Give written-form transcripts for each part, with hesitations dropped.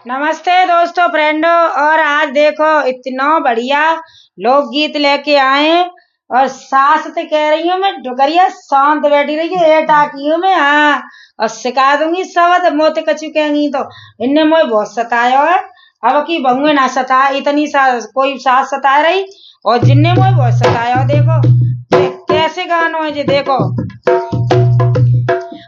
नमस्ते दोस्तों फ्रेंडो। और आज देखो इतना बढ़िया लोकगीत लेके आए। और सास तो कह रही हूँ मैं डुगरिया शांत बैठी रही है ए टाकी हूँ मैं। हाँ और सिखा दूंगी सब मोते कछु कहेंगी तो इनने मुझे बहुत सताया है। अब की बहुएं ना सता इतनी कोई सास सता रही और जिनने मुझे बहुत सताया। देखो कैसे गानों है जी देखो।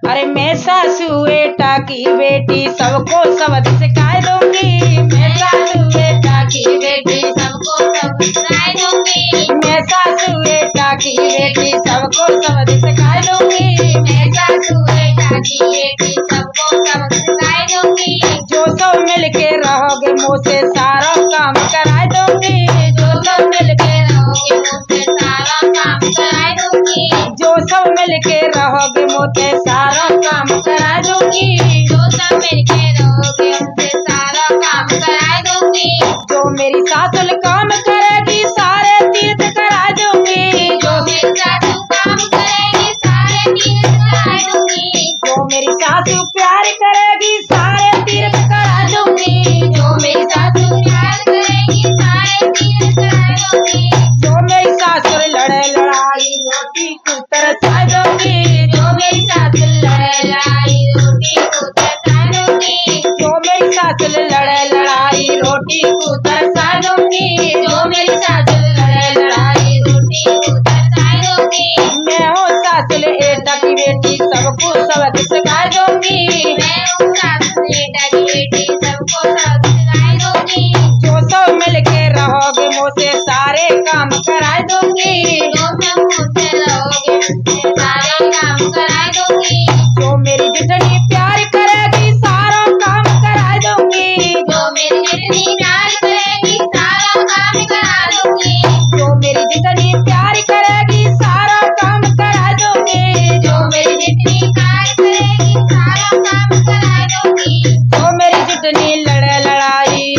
अरे मैं सासू बेटा की बेटी सबको सब सिखाए दूंगी। मैं सासू बेटा की बेटी सबको सब सिखाए दूंगी। मैं सासू बेटा की बेटी सबको सब सिखाए दूंगी। मैं सासू बेटा की बेटी सबको सब सिखाए दूंगी। जो सब मिलके रहोगे मुझसे सारा काम कराए दूंगी। जो सब मिलके रहोगे मुझसे सारा काम कराए दूंगी। जो सब मिलके रहोगे मुझसे सारा काम करा दूंगी। जो सब मिलके रहोगे मुझसे सारा काम करा दूंगी। जो मेरी सासुल काम करेगी सारे तीर्थ करा दूंगी। जो मेरी सासू काम करेगी सारे तीर्थ करा दूंगी। जो मेरी सासू प्यार करेगी सारे तीर्थ करा दूंगी। जो मेरी सासू प्यार करेगी सारे तीर्थ करा दूंगी। जो मेरी सासुर लड़े लड़ाई रोटी को तरसा दूंगी। जो मेरी सासुर लड़े लड़ाई रोटी को तरसा दूंगी। जो मेरी सासुर लड़े लड़ाई रोटी को तरसा दूंगी। जो मेरी सासुर लड़े लड़ाई रोटी को तरसा दूंगी। मैं हूँ सासुर एटा की बेटी सबको सबक सिखा दूंगी। मैं हूँ सासुर एटा की बेटी सबको सबक सिखा दूंगी। जो सब मिलके रहोगे मुझसे सारे काम करा दूंगी। जो सब मुझसे रहोगे मुझसे सारे काम करा दूंगी। जो मेरी जितनी प्यार करेगी सारा काम करा दूंगी। जो मेरी जितनी प्यार करेगी सारा काम करा दूंगी। जो मेरी जितनी प्यार करेगी सारा काम करा दूंगी। जो मेरी जितनी प्यार करेगी सारा काम करा दूंगी। जो मेरी जितनी लड़े लड़ाई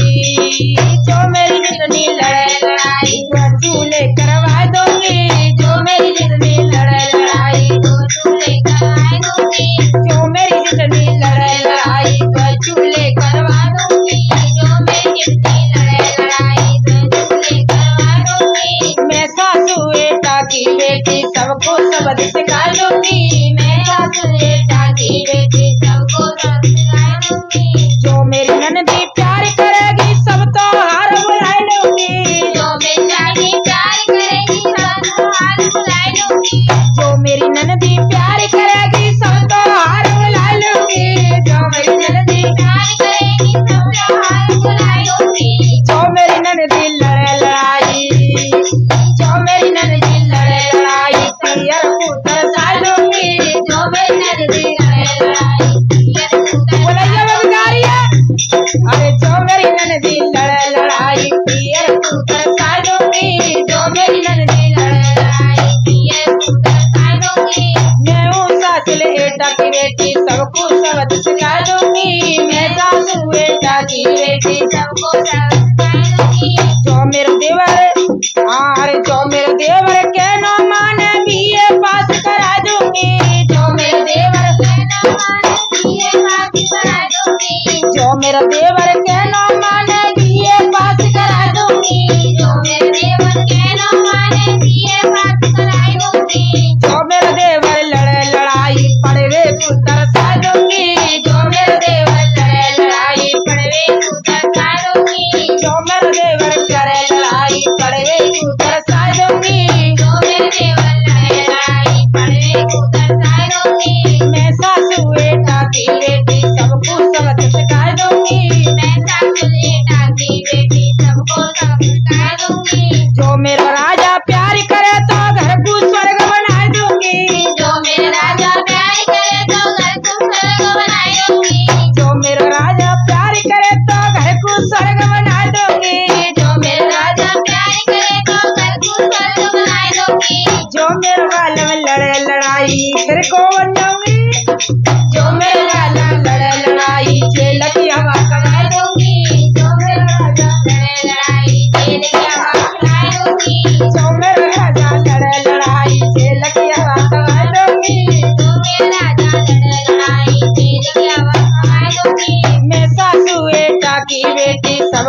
जो मेरी जितनी लड़े लड़ाई चूल्हे करवा दूंगी। जो मेरी जितनी लड़े लड़ाई चूल्हे करवा दूंगी। जो मेरी जितनी लड़े लड़ाई चूल्हे करवा दूंगी। जो मेरी जितनी लड़े लड़ाई चूल्हे करवा दूंगी। मैं सासू बेटा की बेटी सबको सबक सिखा दूंगी। मैं सासू बेटा की बेटी सबको सबक सिखा दूंगी। जो मेरी ननदी प्यार करेगी सब तो हार बुला लूंगी। जो मेरी ननदी प्यार करेगी सब तो हार बुला लूंगी। जो मेरी ननदी प्यार करेगी सब तो हार बुला लूंगी। जो मेरी ननदी प्यार करेगी सब तो हार बुला लूंगी। जो मेरी ननदी लड़े लड़ाई जो मेरी ननदी लड़े लड़ाई पियर को तरसा दूंगी। जो मेरी ननदी लड़े लड़ाई पियर को बोलिए बगारिया। अरे जो मेरी ननदी लड़े लड़ाई पियर को तरसा दूंगी। जो मेरी ननदी लड़े लड़ाई पियर को तरसा दूंगी। मैं हूँ सासुल एटा की बेटी सबको सबक सिखा दूंगी। मैं सासू बेटा की बेटी सबको सबक सिखा दूंगी। जो मेरे देवर अरे जो मेरे देवर के नो माने बीए पास करा दूंगी। जो मेरे देवर के नो माने बीए पास करा दूंगी। जो मेरा देवर के नो माने बीए पास करा दूंगी। जो मेरे देवर के नो माने बीए पास करा दूंगी। जो मेरा देवर लड़े लड़ाई पड़वे को तरसा दूंगी। जो मेरा देवर लड़े लड़ाई पड़वे को तरसा दूंगी। जो मेरा देवर करे लड़ाई पड़वे को तरसा दूंगी। जो मेरे देवर लड़े लड़ाई पड़वे को तरसा दूंगी। मैं सासू बेटा की बेटी सबको सबक सिखा दूंगी। मैं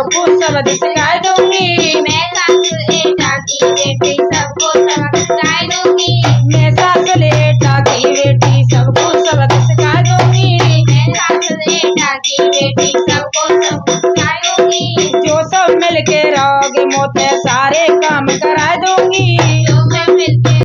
सबको सबक सिखा दूंगी। मैं सासू एटा की बेटी सबको सबक सिखा दूंगी। मैं सासू एटा की बेटी सबको सबक सिखा दूंगी। मैं सासू एटा की बेटी सबको सबक सिखा दूंगी। जो सब मिलके रहोगे मोते सारे काम